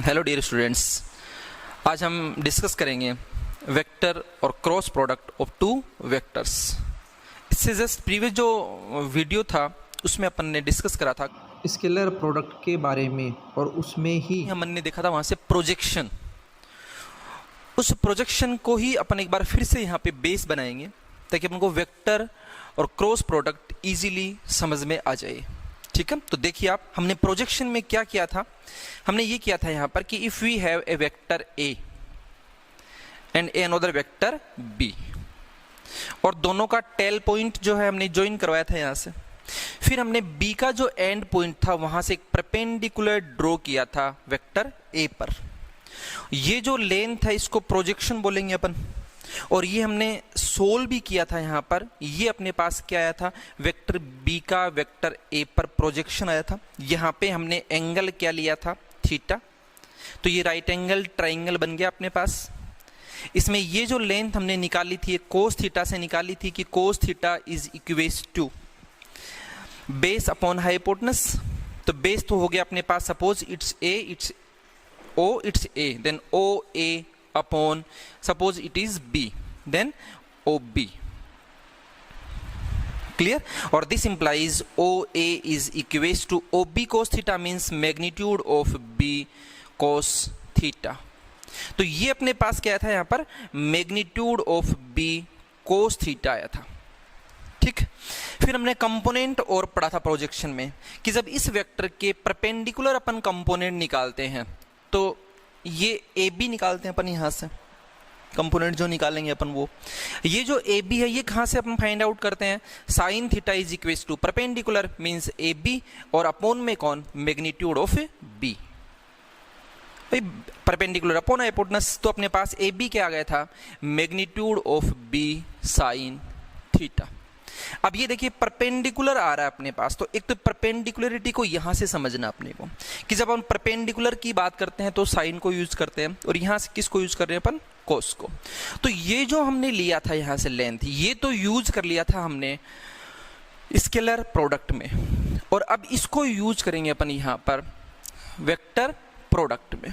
Hello dear students, आज हम discuss करेंगे वेक्टर और cross product of two vectors. इससे जस्ट प्रीवियस जो वीडियो था उसमें अपन ने डिस्कस करा था स्केलर प्रोडक्ट के बारे में, और उसमें ही हमने देखा था वहाँ से प्रोजेक्शन। उस प्रोजेक्शन को ही अपन एक बार फिर से यहाँ पे बेस बनाएंगे ताकि अपन को वेक्टर और क्रॉस प्रोडक्ट इजीली समझ में आ जाए। ठीक है, तो देखिए आप, हमने प्रोजेक्शन में क्या किया था। हमने ये किया था यहाँ पर कि if we have a vector A and a another vector B, और दोनों का टेल पॉइंट जो है हमने ज्वाइन करवाया था यहाँ से। फिर हमने बी का जो एंड पॉइंट था वहां से एक परपेंडिकुलर ड्रॉ किया था वेक्टर ए पर। ये जो लेंथ है इसको प्रोजेक्शन बोलेंगे अपन, और ये हमने सोल्व भी किया था यहाँ पर। ये अपने पास क्या आया था, वेक्टर बी का वेक्टर ए पर प्रोजेक्शन आया था। यहाँ पे हमने एंगल क्या लिया था, थीटा। तो ये राइट एंगल ट्राइंगल बन गया अपने पास। इसमें ये जो लेंथ हमने निकाली थी कोस थीटा से निकाली थी कि cos theta is equals to base upon hypotenuse. तो बेस तो हो गया अपने पास, suppose it's A, it's O, it's A, then O A upon suppose it is B, then OB. Clear? Or this implies OA is equals to OB cos theta, means magnitude of B cos theta. तो ये अपने पास क्या था यहाँ पर, magnitude of B cos theta आया था। ठीक, फिर हमने कंपोनेंट और पढ़ा था प्रोजेक्शन में कि जब इस वेक्टर के परपेंडिकुलर अपन कंपोनेंट निकालते हैं तो ये ए बी निकालते हैं अपन। यहाँ से कंपोनेंट जो निकालेंगे अपन वो, ये जो ए बी है ये कहाँ से अपन फाइंड आउट करते हैं, sine theta is equals to perpendicular means A B, और अपॉन में कौन, मैग्नीट्यूड ऑफ बी। भाई परपेंडिकुलर अपॉन हाइपोटेनस, तो अपने पास ए बी क्या आ गया था, magnitude of B sine theta. अब ये देखिए परपेंडिकुलर आ रहा है अपने पास, तो एक तो परपेंडिकुलरिटी को यहां से समझना अपने को कि जब हम परपेंडिकुलर की बात करते हैं तो साइन को यूज करते हैं, और यहां से किसको यूज कर रहे हैं अपन, कोस को। तो ये जो हमने लिया था यहां से लेंथ, ये तो यूज कर लिया था हमने स्केलर प्रोडक्ट में, और अब इसको यूज करेंगे अपन यहां पर वेक्टर प्रोडक्ट में।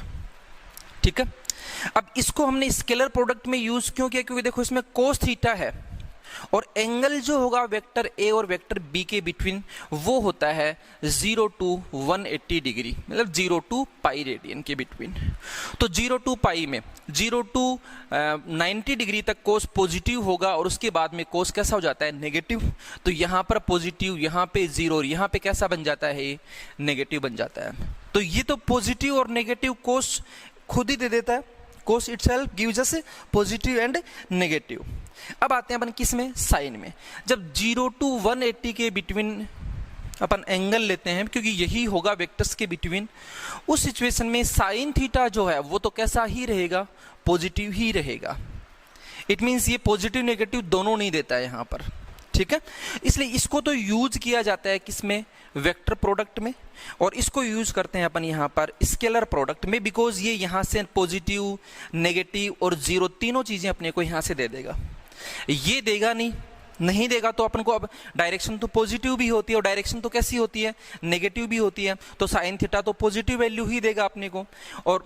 ठीक है, अब इसको हमने स्केलर प्रोडक्ट में यूज क्यों किया, क्योंकि देखो इसमें कोस थीटा है, और एंगल जो होगा वेक्टर ए और वेक्टर बी के बिटवीन वो होता है 0 to 180 डिग्री, मतलब 0 to पाई रेडियन के बिटवीन। तो 0 to पाई में 0 to 90 डिग्री तक कोस पॉजिटिव होगा, और उसके बाद में कोस कैसा हो जाता है, नेगेटिव। तो यहाँ पर पॉजिटिव, यहाँ पे 0, और यहाँ पे कैसा बन जाता है, नेगेटिव बन जाता है। तो ये तो पॉजिटिव और नेगेटिव कोस खुद ही दे देता है, cos itself gives us positive and negative. अब आते हैं अपन किस में, साइन में। जब 0 to 180 के बिटवीन अपन एंगल लेते हैं, क्योंकि यही होगा वेक्टर्स के बिटवीन, उस सिचुएशन में साइन थीटा जो है वो तो कैसा ही रहेगा, पॉजिटिव ही रहेगा। इट मींस ये पॉजिटिव नेगेटिव दोनों नहीं देता है यहाँ पर। ठीक है, इसलिए इसको तो यूज किया जाता है किसमें, वेक्टर प्रोडक्ट में, और इसको यूज करते हैं अपन यहाँ पर स्केलर प्रोडक्ट में, बिकॉज ये यहाँ से पॉजिटिव, नेगेटिव और जीरो तीनों चीजें अपने को यहाँ से दे देगा। ये देगा नहीं देगा तो अपन को, अब डायरेक्शन तो पॉजिटिव भी होती है और डायरेक्शन तो कैसी होती है, नेगेटिव भी होती है। तो साइन थीटा तो पॉजिटिव वैल्यू ही देगा अपने को, और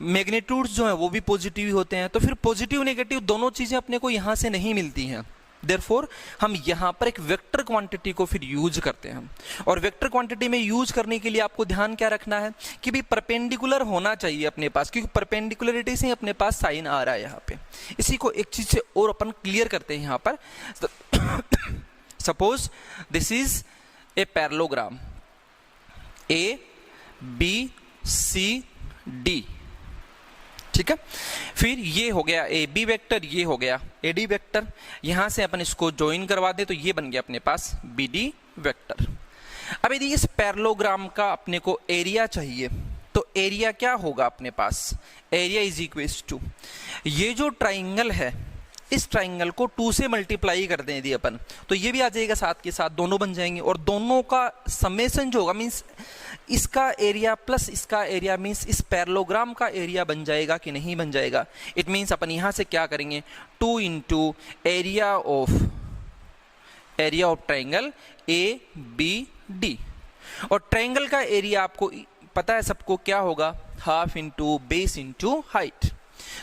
मैग्नीट्यूड्स जो है वो भी पॉजिटिव ही होते हैं। तो फिर पॉजिटिव नेगेटिव दोनों चीजें अपने को यहाँ से नहीं मिलती हैं। देयरफॉर हम यहाँ पर एक वेक्टर क्वांटिटी को फिर यूज करते हैं, और वेक्टर क्वांटिटी में यूज करने के लिए आपको ध्यान क्या रखना है कि भी परपेंडिकुलर होना चाहिए अपने पास, क्योंकि परपेंडिकुलरिटी से अपने पास साइन आ रहा है यहाँ पे। इसी को एक चीज से और अपन क्लियर करते हैं यहाँ पर। Suppose this is a parallelogram A B C D. ठीक है, फिर ये हो गया ए बी वेक्टर, ये हो गया ए डी वेक्टर। यहां से अपन इसको ज्वाइन करवा दे तो ये बन गया अपने पास बी डी वेक्टर। अब यदि इस पैरेललोग्राम का अपने को एरिया चाहिए तो एरिया क्या होगा अपने पास, एरिया इज इक्वल्स टू, ये जो ट्राइंगल है इस ट्राइंगल को 2 से मल्टीप्लाई कर दें यदि अपन, तो ये भी आ जाएगा साथ के साथ, दोनों बन जाएंगे, और दोनों का समेशन जो होगा मींस इसका एरिया प्लस इसका एरिया मींस इस पैरेललोग्राम का एरिया बन जाएगा कि नहीं बन जाएगा। इट मींस अपन यहां से क्या करेंगे, 2 into area of triangle A B D, और ट्राइंगल का एरिया आपको पता है सबको क्या होगा, half into base into height.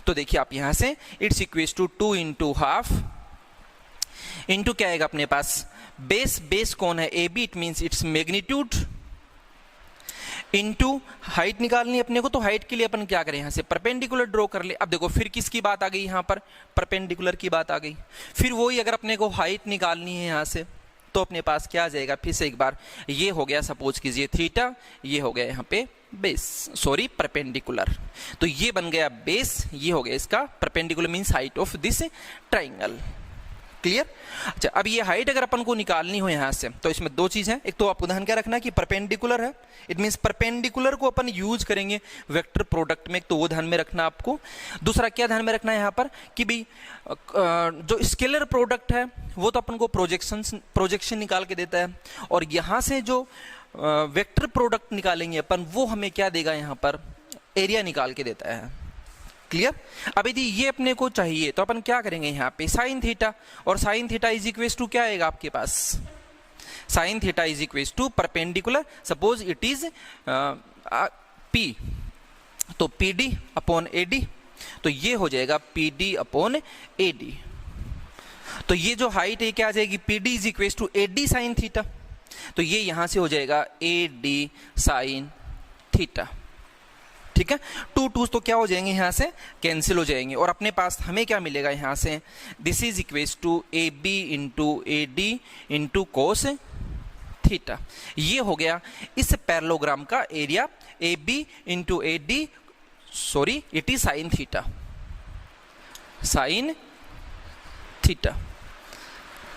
तो देखिए आप यहां से it's equals to 2 into half into क्या आएगा अपने पास, बेस कौन है, A B, it means it's magnitude, into height निकालनी है अपने को। तो हाइट के लिए अपन क्या करें, यहां से परपेंडिकुलर ड्रॉ कर ले। अब देखो फिर किसकी बात आ गई, यहां पर परपेंडिकुलर की बात आ गई। फिर वही अगर अपने को हाइट निकालनी है यहां से, तो अपने पास क्या आ जाएगा, फिर से एक बार, ये हो गया सपोज कीजिए थीटा, ये हो गया यहाँ पे बेस, सॉरी परपेंडिकुलर। तो ये बन गया बेस, ये हो गया इसका perpendicular, means height of this triangle. Clear. अच्छा, अब ये हाइट अगर अपन को निकालनी हो यहां से, तो इसमें दो चीज है। एक तो आपको ध्यान क्या रखना है कि परपेंडिकुलर है, इट मींस परपेंडिकुलर को अपन यूज करेंगे वेक्टर प्रोडक्ट में, तो वो ध्यान में रखना आपको। दूसरा क्या ध्यान में रखना है यहां पर कि भाई जो स्केलर प्रोडक्ट है वो तो अपन को प्रोजेक्शन निकाल के देता है, और यहां से जो वेक्टर प्रोडक्ट निकालेंगे अपन, वो हमें क्या देगा, यहां पर एरिया निकाल के देता है। क्लियर। अब यदि ये अपने को चाहिए तो अपन क्या करेंगे, यहाँ पे साइन थीटा, और sine theta is equals to क्या आएगा आपके पास, sine theta is equals to perpendicular, suppose it is P, तो P D upon A D, तो ये हो जाएगा P D upon A D. तो ये जो हाइट है क्या आ जाएगी, P D is equals to A D sine theta, तो ये यहां से हो जाएगा ए डी साइन थीटा। ठीक है, टू टूज तो क्या हो जाएंगे, यहां से कैंसिल हो जाएंगे, और अपने पास हमें क्या मिलेगा यहां से, this is equals to A B into A D into cos theta. ये हो गया इस पैरेललोग्राम का area, A B into A D, sorry it is sine theta, sine theta.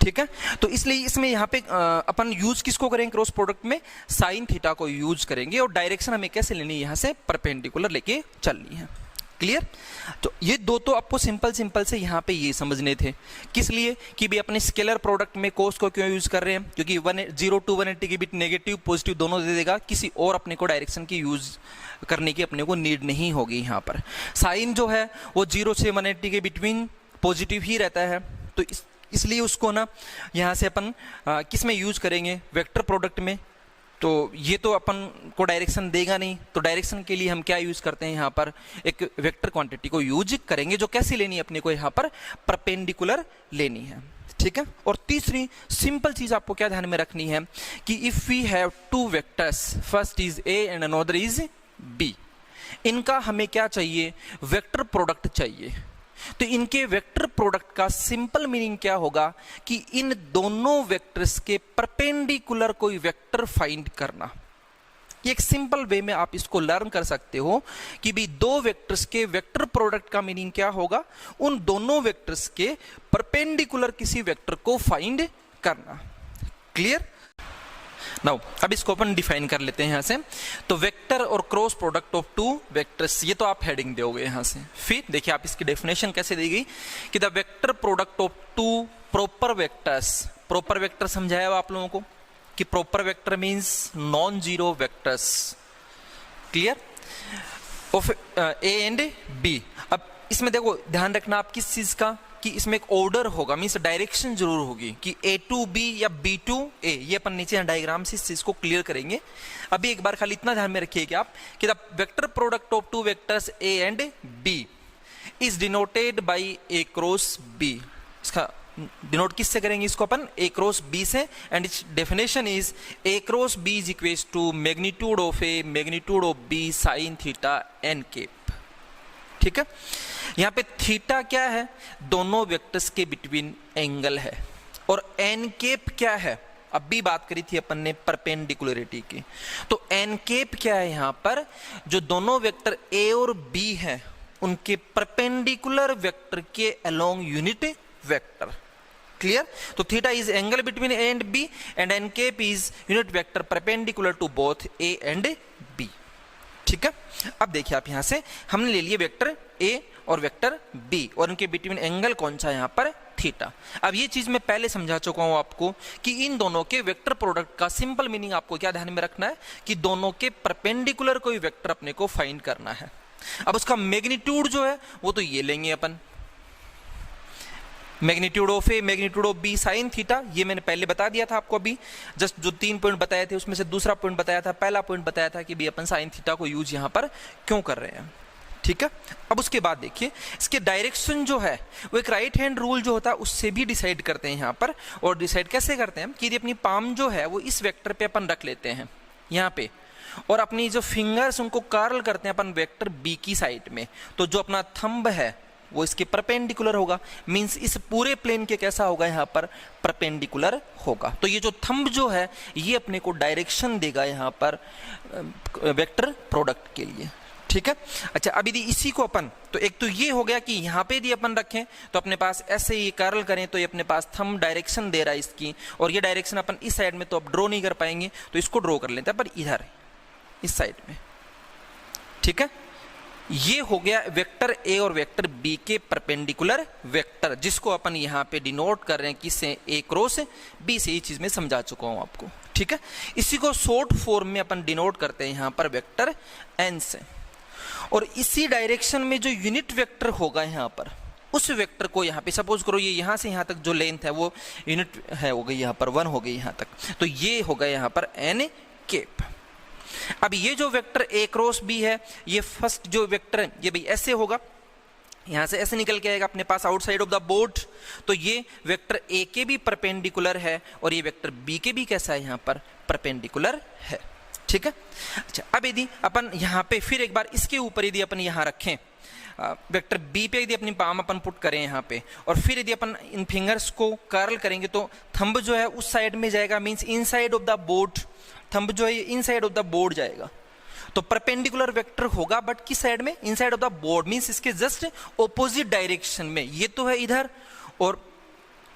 ठीक है, तो इसलिए इसमें यहाँ पे अपन यूज किसको करेंगे, क्रॉस प्रोडक्ट में साइन थीटा को यूज करेंगे, और डायरेक्शन हमें कैसे लेनी है, यहाँ से परपेंडिकुलर लेके चलनी है। क्लियर। तो ये दो तो आपको सिंपल से यहाँ पे ये समझने थे, किस लिए कि भी अपने स्केलर प्रोडक्ट में कोस को क्यों यूज कर रहे हैं, क्योंकि 0 to 180 के बीच नेगेटिव पॉजिटिव दोनों दे देगा, किसी और अपने को डायरेक्शन की यूज करने की अपने को नीड नहीं होगी। यहाँ पर साइन जो है वो 0 से 180 के बिटवीन पॉजिटिव ही रहता है, तो इसलिए उसको ना यहाँ से अपन किस में यूज करेंगे, वेक्टर प्रोडक्ट में। तो ये तो अपन को डायरेक्शन देगा नहीं, तो डायरेक्शन के लिए हम क्या यूज करते हैं, यहाँ पर एक वेक्टर क्वांटिटी को यूज करेंगे, जो कैसे लेनी है अपने को, यहाँ पर परपेंडिकुलर लेनी है। ठीक है, और तीसरी सिंपल चीज आपको क्या ध्यान में रखनी है कि if we have two vectors, first is A and another is B, इनका हमें क्या चाहिए, वेक्टर प्रोडक्ट चाहिए। तो इनके वेक्टर प्रोडक्ट का सिंपल मीनिंग क्या होगा कि इन दोनों वेक्टर्स के परपेंडिकुलर कोई वेक्टर फाइंड करना। ये एक सिंपल वे में आप इसको लर्न कर सकते हो कि भी दो वेक्टर्स के वेक्टर प्रोडक्ट का मीनिंग क्या होगा, उन दोनों वेक्टर्स के परपेंडिकुलर किसी वेक्टर को फाइंड करना। क्लियर। नाउ अब इसको अपन डिफाइन कर लेते हैं यहां से। तो वेक्टर और cross product of two vectors, ये तो आप हेडिंग दोगे यहां से। फिर देखिए आप इसकी डेफिनेशन कैसे दी गई कि the vector product of two proper vectors, proper vector समझाया आप लोगों को कि proper vector means non zero vectors. Clear. Of A and B. अब इसमें देखो ध्यान रखना आप किस चीज का, कि इसमें एक ऑर्डर होगा, मींस डायरेक्शन जरूर होगी कि A to B या B to A। ये अपन नीचे डायग्राम से इस चीज को क्लियर करेंगे। अभी एक बार खाली इतना ध्यान में रखिए कि आप कि the vector product of two vectors A and B is denoted by A cross B। इसका डिनोट किससे करेंगे इसको अपन, A क्रॉस B से, and it's definition is A cross B is equals to magnitude of A magnitude of B sine theta n cap. ठीक है, यहां पे थीटा क्या है, दोनों वेक्टर्स के बिटवीन एंगल है, और एन कैप क्या है, अभी बात करी थी अपन ने परपेंडिकुलरिटी की। तो एन कैप क्या है, यहां पर जो दोनों वेक्टर ए और बी हैं उनके परपेंडिकुलर वेक्टर के अलोंग यूनिट वेक्टर। क्लियर। तो theta is angle between A and B, and N cap is unit vector perpendicular to both A and B. ठीक है, अब देखिए आप यहां से हमने ले लिए वेक्टर ए और वेक्टर बी, और इनके बिटवीन एंगल कौन सा है, यहां पर थीटा। अब ये चीज मैं पहले समझा चुका हूं आपको कि इन दोनों के वेक्टर प्रोडक्ट का सिंपल मीनिंग आपको क्या ध्यान में रखना है कि दोनों के परपेंडिकुलर कोई वेक्टर अपने को फाइंड करना है। अब उसका मैग्नीट्यूड जो है वो तो ये लेंगे अपन, magnitude of A, magnitude of B sine theta, ये मैंने पहले बता दिया था आपको अभी, जस्ट जो 3 पॉइंट बताए थे उसमें से दूसरा पॉइंट बताया था, पहला पॉइंट बताया था कि भी अपन साइन थीटा को यूज यहाँ पर क्यों कर रहे हैं, ठीक है। अब उसके बाद देखिए इसके डायरेक्शन जो है वो एक राइट हैंड रूल जो होता है उससे भी डिसाइड करते हैं यहाँ पर। और डिसाइड कैसे करते हैं कि यदि अपनी पाम जो है वो इस वेक्टर पे अपन रख लेते हैं यहाँ पे, और अपनी जो फिंगर्स उनको कर्ल करते हैं अपन वेक्टर बी की साइड में, तो जो अपना थंब है वो इसके परपेंडिकुलर होगा, मींस इस पूरे प्लेन के कैसा होगा यहाँ पर, परपेंडिकुलर होगा। तो ये जो थंब जो है ये अपने को डायरेक्शन देगा यहाँ पर वेक्टर प्रोडक्ट के लिए, ठीक है। अच्छा, अब यदि इसी को अपन, तो एक तो ये हो गया कि यहाँ पे यदि अपन रखें तो अपने पास ऐसे ही कर्ल करें तो ये अपने पास थंब डायरेक्शन दे रहा है इसकी, और ये डायरेक्शन अपन इस साइड में तो अब ड्रॉ नहीं कर पाएंगे, तो इसको ड्रॉ कर लेते हैं पर इधर इस साइड में, ठीक है। ये हो गया वेक्टर ए और वेक्टर बी के परपेंडिकुलर वेक्टर, जिसको अपन यहाँ पे डिनोट कर रहे हैं किससे, ए क्रॉस बी से। ये चीज मैं समझा चुका हूं आपको, ठीक है। इसी को शॉर्ट फॉर्म में अपन डिनोट करते हैं यहाँ पर वेक्टर एन से। और इसी डायरेक्शन में जो यूनिट वेक्टर होगा यहाँ पर, उस वेक्टर को यहाँ पे सपोज करो ये यहाँ से यहाँ तक जो लेंथ है वो यूनिट है हो गई यहाँ पर 1 हो गई यहाँ तक, तो ये होगा यहाँ पर एन कैप। अब ये जो वेक्टर ए क्रॉस बी है, ये फर्स्ट जो वेक्टर है ये भाई ऐसे होगा, यहां से ऐसे निकल के आएगा अपने पास आउटसाइड ऑफ द बोर्ड, तो ये वेक्टर ए के भी परपेंडिकुलर है और ये वेक्टर बी के भी कैसा है यहाँ पर, परपेंडिकुलर है, ठीक है। अच्छा, अब यदि अपन यहाँ पे फिर एक बार इसके ऊपर यदि अपन यहाँ रखें वेक्टर बी पे, यदि अपनी पाम अपन पुट करें यहाँ पे, और फिर यदि अपन इन फिंगर्स को कर्ल करेंगे तो थंब जो है उस साइड में जाएगा, means inside of the board, thumb जो है इनसाइड ऑफ द बोर्ड जाएगा, तो परपेंडिकुलर वेक्टर होगा बट किस साइड में, inside of the board, means इसके जस्ट ऑपोजिट डायरेक्शन में। ये तो है इधर और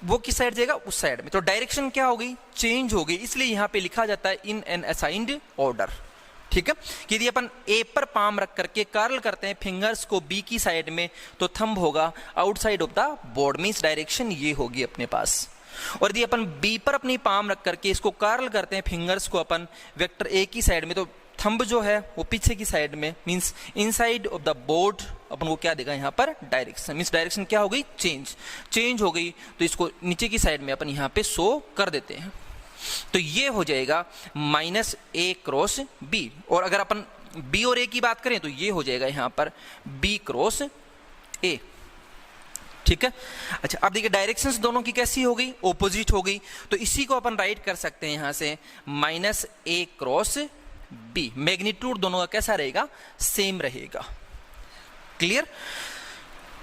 वो किस साइड जाएगा, उस साइड में, तो डायरेक्शन क्या हो गई, चेंज हो गई। इसलिए यहाँ पे लिखा जाता है इन एन असाइंड ऑर्डर, ठीक है। कि यदि अपन ए पर पाम रख करके कर्ल करते हैं फिंगर्स को बी की साइड में, तो थंब होगा outside of the board, means direction ये होगी अपने पास। और यदि अपन बी पर अपनी पाम रख करके इसको कर्ल करते हैं फिंगर्स को अपन वेक्टर ए की साइड में, तो थंब जो है वो पीछे की साइड में, means inside of the board, अपन को क्या देगा यहाँ पर, डायरेक्शन, मींस डायरेक्शन क्या हो गई, चेंज हो गई। तो इसको नीचे की साइड में अपन यहाँ पे शो कर देते हैं, तो ये हो जाएगा माइनस ए क्रॉस बी। और अगर अपन बी और ए की बात करें तो ये हो जाएगा यहाँ पर बी क्रॉस ए, ठीक है। अच्छा, अब देखिए डायरेक्शंस दोनों की कैसी हो गई, ऑपोजिट हो गई, तो इसी को अपन राइट कर सकते हैं यहाँ से माइनस ए क्रॉस बी। मैग्नीट्यूड दोनों का कैसा रहेगा, सेम रहेगा, क्लियर।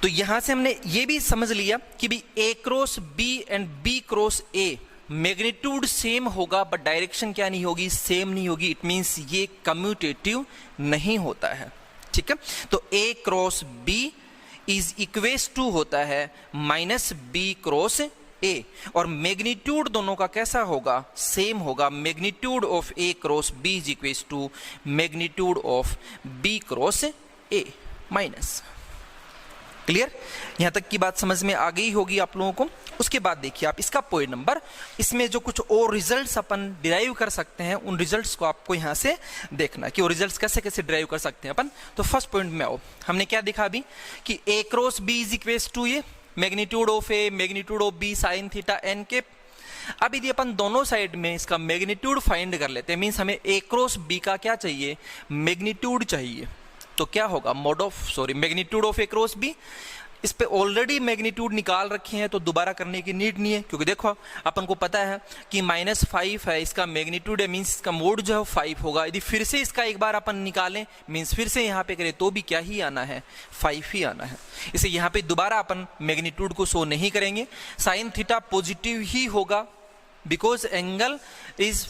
तो यहां से हमने ये भी समझ लिया कि भी A cross B and B cross A magnitude same होगा बट डायरेक्शन क्या नहीं होगी, सेम नहीं होगी। इट मींस ये कम्यूटेटिव नहीं होता है, ठीक है। तो A cross B is equals to होता है माइनस बी क्रॉस ए, और मैग्नीट्यूड दोनों का कैसा होगा, सेम होगा। Magnitude of A cross B is equals to magnitude of B cross A minus, clear. यहां तक की बात समझ में आ गई होगी आप लोगों को। उसके बाद देखिए आप इसका पॉइंट नंबर, इसमें जो कुछ और रिजल्ट्स अपन डिराइव कर सकते हैं उन रिजल्ट्स को आपको यहां से देखना कि वो रिजल्ट्स कैसे कैसे डिराइव कर सकते हैं अपन। तो फर्स्ट पॉइंट में आओ, हमने क्या देखा अभी कि A cross B is equals to ये magnitude of A magnitude of B sine theta N K. अब यदि अपन दोनों साइड में इसका मैग्नीट्यूड फाइंड कर लेते हैं, मींस हमें ए क्रॉस बी का क्या चाहिए, मैग्नीट्यूड चाहिए, तो क्या होगा magnitude of A cross B. इस पे ऑलरेडी मैग्नीट्यूड निकाल रखे हैं तो दोबारा करने की नीड नहीं है, क्योंकि देखो अपन को पता है कि -5 है इसका मैग्नीट्यूड है, मींस इसका मोड जो है 5 होगा। यदि फिर से इसका एक बार अपन निकालें, मींस फिर से यहाँ पे करें तो भी क्या ही आना है, 5 ही आना है। इसे यहाँ पे दोबारा अपन मैग्नीट्यूड को शो नहीं करेंगे। साइन थीटा पॉजिटिव ही होगा because angle is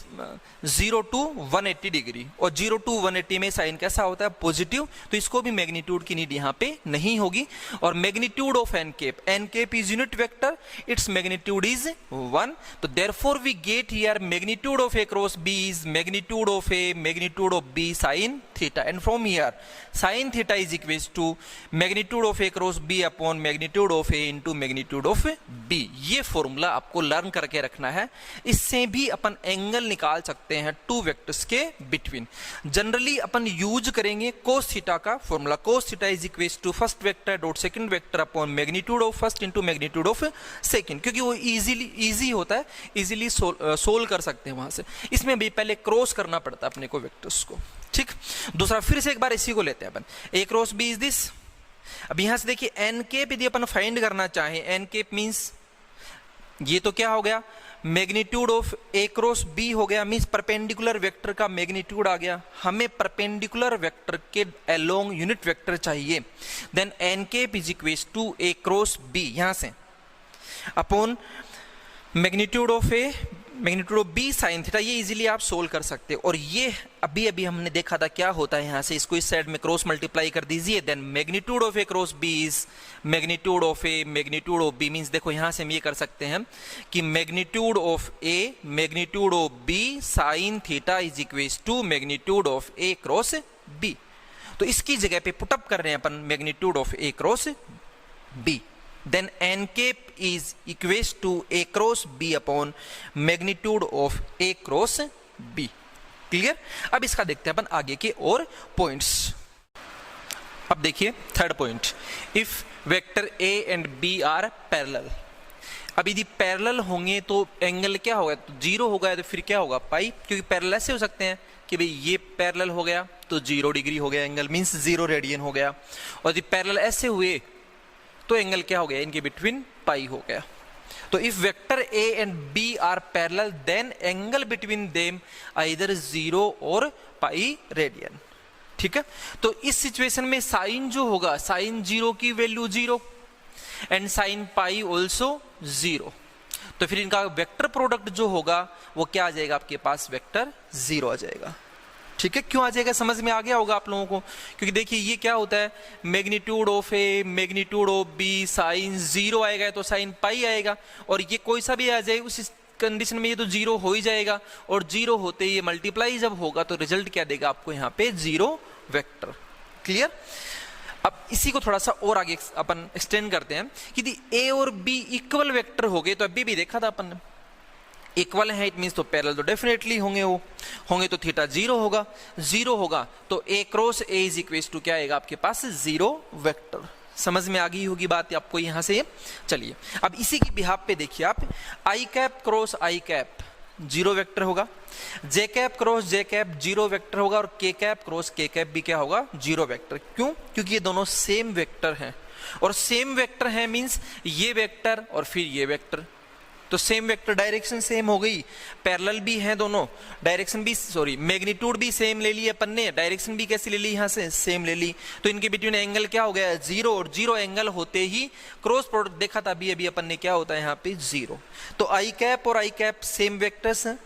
0 to 180 degree, और 0 to 180 में साइन कैसा होता है, पॉजिटिव, तो इसको भी मैग्नीट्यूड की नीड यहाँ पे नहीं होगी। और magnitude of N cap is unit vector, it's magnitude is 1, तो therefore we get here magnitude of A cross B is magnitude of A magnitude of B sine theta and from here sine theta is equals to magnitude of A cross B upon magnitude of A into magnitude of B. ये formula आपको learn करके रखना है। इससे भी अपन angle निकाल सकते हैं टू वेक्टर्स के बिटवीन। जनरली अपन यूज करेंगे कोस थीटा का formula, cos theta is equals to first vector dot second vector upon magnitude of first into magnitude of second, क्योंकि वो इजी होता है, इजीली सोल्व कर सकते हैं वहां से। इसमें भी पहले क्रॉस करना पड़ता है अपने को वेक्टर्स को, ठीक। दूसरा फिर से एक बार इसी को लेते हैं अपन, ए क्रॉस बी इज दिस। अब यहां से देखिए एन केप यदि अपन फाइंड करना चाहें, एन केप मींस ये तो क्या हो गया, magnitude of A cross B हो गया, मींस परपेंडिकुलर वेक्टर का मैग्नीट्यूड आ गया। हमें परपेंडिकुलर वेक्टर के अलोंग यूनिट वेक्टर चाहिए, then N cap is equals to A cross B यहां से upon magnitude of A magnitude of B sine theta. ये इजीली आप सोल्व कर सकते हो। और ये अभी अभी हमने देखा था क्या होता है, यहां से इसको इस साइड में क्रॉस मल्टीप्लाई कर दीजिए, then magnitude of A cross B is magnitude of A magnitude of B. Means देखो यहां से हम ये कर सकते हैं कि magnitude of A magnitude of B sine theta is equals to magnitude of A cross B. तो इसकी जगह पे पुटअप कर रहे हैं अपन magnitude of A cross B, then n cap is equals to a cross b upon magnitude of a cross b। Clear. अब इसका देखते हैं अपन आगे के और पॉइंट्स। अब देखिए third point, if vector a and b are parallel. अब यदि पैरेलल होंगे तो एंगल क्या होगा, तो जीरो होगा, तो फिर क्या होगा पाई, क्योंकि पैरेलल ऐसे हो सकते हैं कि भाई ये पैरेलल हो गया तो 0 डिग्री हो गया एंगल, मींस 0 रेडियन हो गया। और यदि पैरेलल ऐसे हुए तो एंगल क्या हो गया, इनके बिटवीन पाई हो गया। तो if vector A and B are parallel then angle between them either 0 और पाई रेडियन, ठीक है। तो इस सिचुएशन में साइन जो होगा, साइन 0 की value 0 and sine pi also 0, तो फिर इनका वेक्टर प्रोडक्ट जो होगा वो क्या आ जाएगा आपके पास, वेक्टर 0 आ जाएगा, ठीक है। क्यों आ जाएगा, समझ में आ गया होगा आप लोगों को, क्योंकि देखिए ये क्या होता है, magnitude of A magnitude of B sine 0 आएगा तो साइन पाई आएगा, और ये कोई सा भी आ जाए उस कंडीशन में ये तो 0 हो ही जाएगा, और 0 होते ही ये मल्टीप्लाई जब होगा तो रिजल्ट क्या देगा आपको यहाँ पे 0 वेक्टर। क्लियर। अब इसी को थोड़ा सा और आगे अपन एक्सटेंड करते हैं कि यदि ए और बी इक्वल वेक्टर हो गए, तो अभी भी देखा था अपन इक्वल है, इट मींस तो पैरेलल तो डेफिनेटली होंगे, वो होंगे तो थीटा 0 होगा, 0 होगा तो A cross A is equals to क्या आएगा आपके पास 0 वेक्टर। समझ में आ गई होगी बात आपको यहाँ से। चलिए अब इसी की बिहाफ पे देखिए आप, I cap cross I cap 0 vector होगा, जे cap cross J cap 0 vector होगा, और के कैप क्रॉस के कैप भी क्या होगा 0 वेक्टर। क्यों, क्योंकि ये दोनों सेम वेक्टर हैं, और सेम वेक्टर है मींस ये वेक्टर और फिर ये वेक्टर, तो सेम वेक्टर डायरेक्शन सेम हो गई, पैरेलल भी हैं दोनों, डायरेक्शन भी मैग्नीट्यूड भी सेम ले ली अपन ने, डायरेक्शन भी कैसी ले ली यहाँ से सेम ले ली, तो इनके बिटवीन एंगल क्या हो गया 0, और 0 एंगल होते ही क्रॉस प्रोडक्ट देखा था अभी अपन ने क्या होता है यहाँ पे 0। तो आई कैप और आई कैप सेम वेक्टर्स हैं,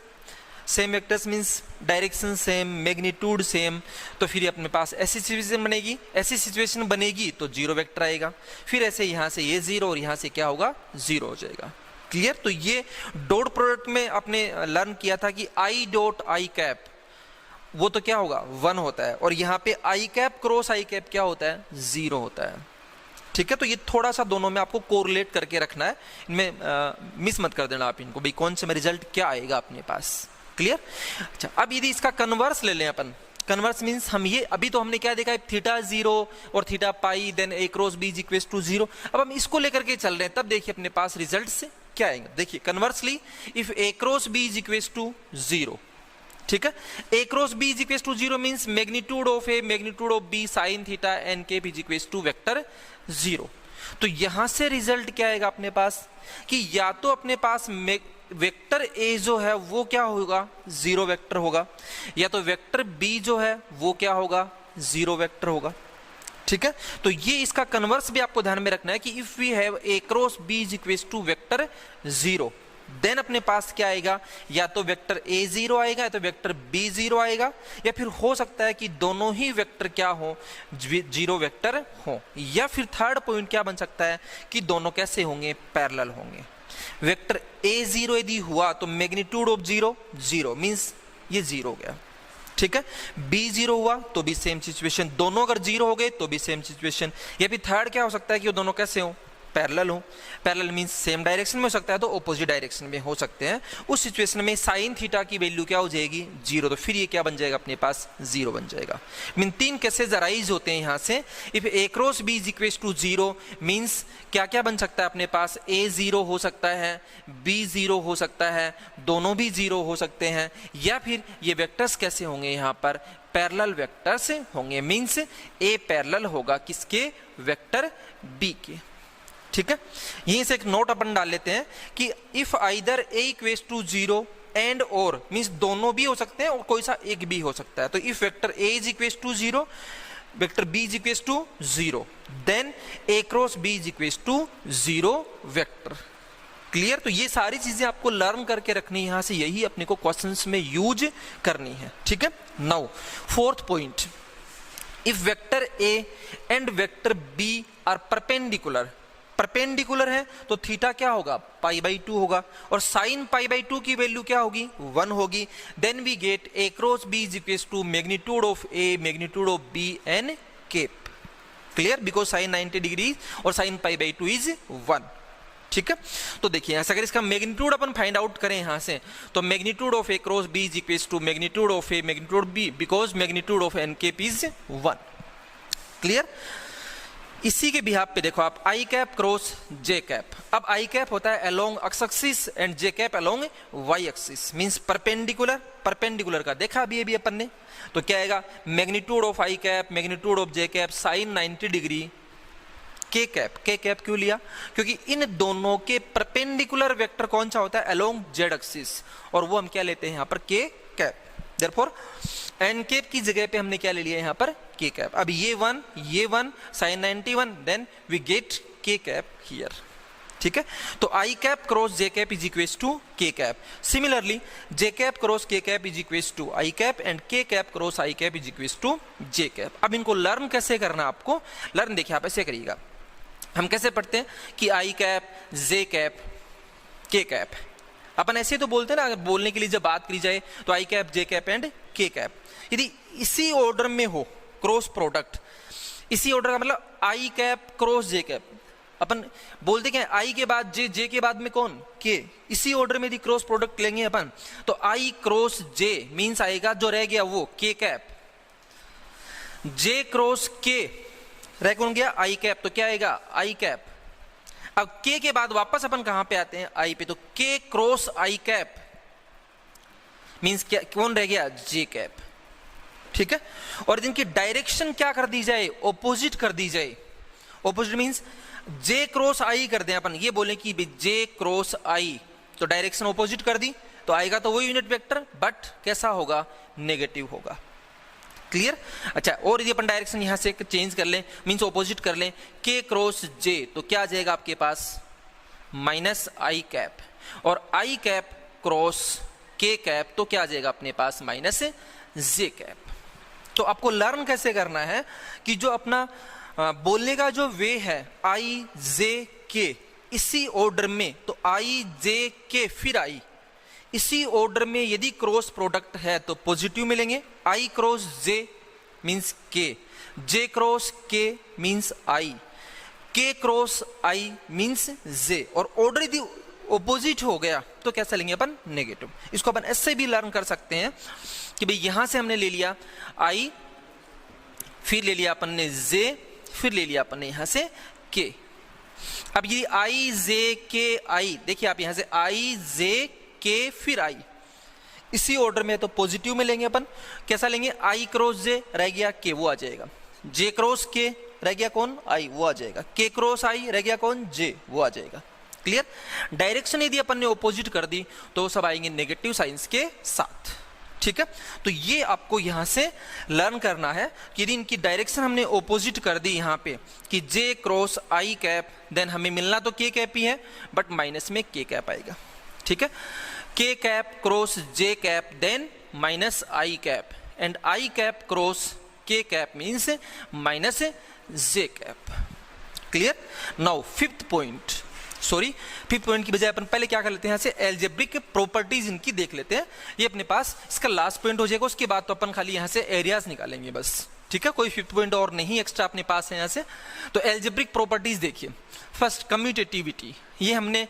same vectors means direction same magnitude same, तो फिर अपने पास ऐसी सिचुएशन बनेगी, ऐसी सिचुएशन बनेगी तो 0 वेक्टर आएगा, फिर ऐसे यहाँ से ये 0 और यहाँ से क्या होगा 0 हो जाएगा। क्लियर। तो ये डॉट प्रोडक्ट में आपने लर्न किया था कि आई डॉट आई कैप वो तो क्या होगा 1 होता है, और यहाँ पे आई कैप क्रॉस आई कैप क्या होता है 0 होता है, ठीक है। तो ये थोड़ा सा दोनों में आपको कोरिलेट करके रखना है, इनमें मिस मत कर देना आप इनको, भाई कौन से में रिजल्ट क्या आएगा अपने पास। क्लियर। अच्छा अब यदि इसका कन्वर्स ले लें अपन, कन्वर्स मींस हम ये अभी तो हमने क्या देखा है थीटा 0 और theta pi then A cross B is equals to 0, अब हम इसको लेकर के चल रहे हैं, तब देखिए अपने पास रिजल्ट से क्या आएगा। देखिए conversely if A cross B is equals to 0, ठीक है, A cross B is equals to 0 means magnitude of A magnitude of B sine theta N K is equals to vector 0। तो यहां से रिजल्ट क्या आएगा अपने पास कि या तो अपने पास वेक्टर ए जो है वो क्या होगा 0 वेक्टर होगा, या तो वेक्टर बी जो है वो क्या होगा 0 वेक्टर होगा, ठीक है। तो ये इसका कन्वर्स भी आपको ध्यान में रखना है कि if we have A cross B is equals to vector 0, then अपने पास क्या आएगा, या तो वेक्टर ए 0 आएगा या तो वेक्टर बी 0 आएगा, या फिर हो सकता है कि दोनों ही वेक्टर क्या हो 0 वेक्टर हो, या फिर थर्ड पॉइंट क्या बन सकता है कि दोनों कैसे होंगे पैरेलल होंगे। वेक्टर ए 0 यदि हुआ तो मैग्नीट्यूड ऑफ 0 0 मींस ये 0 हो गया, ठीक है। बी जीरो हुआ तो भी सेम सिचुएशन, दोनों अगर जीरो हो गए तो भी सेम सिचुएशन। या फिर थर्ड क्या हो सकता है कि वो दोनों कैसे हो, पैरेलल हो। पैरेलल मींस सेम डायरेक्शन में हो सकता है तो ऑपोजिट डायरेक्शन में हो सकते हैं। उस सिचुएशन में साइन थीटा की वैल्यू क्या हो जाएगी, जीरो। तो फिर ये क्या बन जाएगा अपने पास, जीरो बन जाएगा। मीन तीन केसेस अराइज होते हैं यहाँ से। If A cross B is equal to zero means क्या क्या बन सकता है अपने पास, ए जीरो हो सकता है, बी जीरो हो सकता है, दोनों भी जीरो हो सकते हैं। या फिर ये वेक्टर्स कैसे होंगे यहाँ पर, पैरेलल वेक्टर्स होंगे। मीन्स ए पैरेलल होगा किसके, वेक्टर बी के। ठीक है, यहीं से एक नोट अपन डाल लेते हैं कि if either A equals to zero and और मींस दोनों भी हो सकते हैं और कोई सा एक भी हो सकता है। तो if vector A is equals to zero, vector B is equals to zero, then A cross B is equals to zero vector. Clear. तो ये सारी चीजें आपको लर्न करके रखनी है, यहां से यही अपने को क्वेश्चंस में यूज करनी है। ठीक है। Now fourth point, if vector A and vector B are perpendicular, perpendicular है तो थीटा क्या होगा, पाई बाई 2 होगा, और साइन पाई बाई 2 की वैल्यू क्या होगी, 1 होगी। Then we get A cross B is equal to magnitude of A magnitude of B N cap. Clear, because sine 90 degree और साइन पाई बाई 2 इज 1। ठीक है। तो देखिए यहां से अगर इसका मैग्नीट्यूड अपन फाइंड आउट करें यहां से, तो magnitude of A cross B is equal to magnitude of A magnitude B, because magnitude of N cap is 1। Clear. इसी के बिहाफ पे देखो आप, I cap cross J cap. अब आई कैप होता है along X axis and J cap along Y axis, means perpendicular. Perpendicular का देखा अभी अपन ने, तो क्या आएगा, magnitude of I cap magnitude of J cap sign 90 degree के कैप। के कैप क्यों लिया, क्योंकि इन दोनों के परपेंडिकुलर वेक्टर कौन सा होता है, अलोंग जेड एक्सिस, और वो हम क्या लेते हैं यहाँ पर, के कैप। देयरफॉर एन कैप की जगह पे हमने क्या ले लिया यहाँ पर, के कैप। अब ये 1 sine 91, then we get K cap here. ठीक है। तो I cap cross J cap is equal to K cap. Similarly J cap cross K cap is equal to I cap and K cap cross I cap is equal to J cap. अब इनको learn कैसे करना आपको, learn देखिए आप ऐसे करिएगा। हम कैसे पढ़ते हैं कि आई कैप जे कैप के कैप, अपन ऐसे तो बोलते हैं ना, अगर बोलने के लिए जब बात करी जाए तो I cap J cap and K cap. यदि इसी ऑर्डर में हो क्रॉस प्रोडक्ट, इसी ऑर्डर का मतलब आई कैप क्रॉस जे कैप, अपन बोलते क्या, आई के बाद जे, जे के बाद में कौन, के। इसी ऑर्डर में यदि क्रॉस प्रोडक्ट लेंगे अपन, तो आई क्रॉस जे मींस आएगा जो रह गया वो के कैप, जे क्रॉस के रह कौन गया, आई कैप, तो क्या आएगा, आई कैप। अब के के बाद वापस अपन कहां पे आते हैं, आई पे, तो के क्रॉस आई कैप मींस क्या, कौन रह गया, जे कैप। ठीक है। और इनकी डायरेक्शन क्या कर दी जाए, ऑपोजिट कर दी जाए। ऑपोजिट मींस जे क्रॉस आई कर दें अपन, ये बोले कि जे क्रॉस आई, तो डायरेक्शन ऑपोजिट कर दी, तो आएगा तो वो यूनिट वेक्टर, बट कैसा होगा, नेगेटिव होगा। क्लियर। अच्छा, और यदि अपन डायरेक्शन यहां से चेंज कर लें, मींस ऑपोजिट कर लें, के क्रॉस जे, तो क्या आ जाएगा आपके पास, माइनस आई कैप, और आई कैप क्रॉस के कैप, तो क्या आ जाएगा अपने पास, माइनस जे कैप। तो आपको लर्न कैसे करना है कि जो अपना बोलने का जो वे है, आई जे के इसी ऑर्डर में, तो आई जे के फिर आई, इसी ऑर्डर में यदि क्रॉस प्रोडक्ट है तो पॉजिटिव मिलेंगे। आई क्रॉस जे मींस के, जे क्रॉस के मींस आई, के क्रॉस आई मींस जे, और ऑर्डर यदि ऑपोजिट हो गया तो कैसा लेंगे अपन, नेगेटिव। इसको अपन ऐसे भी लर्न कर सकते हैं कि भाई यहां से हमने ले लिया आई, फिर ले लिया अपन ने जे, फिर ले लिया अपन ने यहां से के। अब ये आई जे के आई, देखिए आप यहां से आई जे के फिर आई, इसी ऑर्डर में तो पॉजिटिव में लेंगे अपन। कैसा लेंगे, आई क्रॉस जे रह गया के, वो आ जाएगा, जे क्रॉस के रह गया कौन, आई, वो आ जाएगा, के क्रॉस आई रह गया कौन, जे, वो आ जाएगा। क्लियर। डायरेक्शन यदि अपन ने ऑपोजिट कर दी तो सब आएंगे नेगेटिव साइंस के साथ। ठीक है। तो ये आपको यहां से लर्न करना है कि यदि इनकी डायरेक्शन हमने ऑपोजिट कर दी यहां पे कि जे क्रॉस आई कैप, देन हमें मिलना तो के कैप ही है, बट माइनस में के कैप आएगा। ठीक है। K cap cross J cap, then minus I cap, and I cap cross K cap means minus J cap. Clear. Now fifth point, sorry, fifth point की बजाय अपन पहले क्या कर लेते हैं, यहाँ से एल्जेब्रिक प्रॉपर्टीज इनकी देख लेते हैं। ये अपने पास इसका लास्ट पॉइंट हो जाएगा, उसके बाद तो अपन खाली यहाँ से एरियाज निकालेंगे बस, ठीक है। कोई फिफ्थ पॉइंट और नहीं एक्स्ट्रा अपने पास है यहाँ से। तो एल्जेब्रिक प्रॉपर्टीज देखिए, फर्स्ट कम्यूटेटिविटी, ये हमने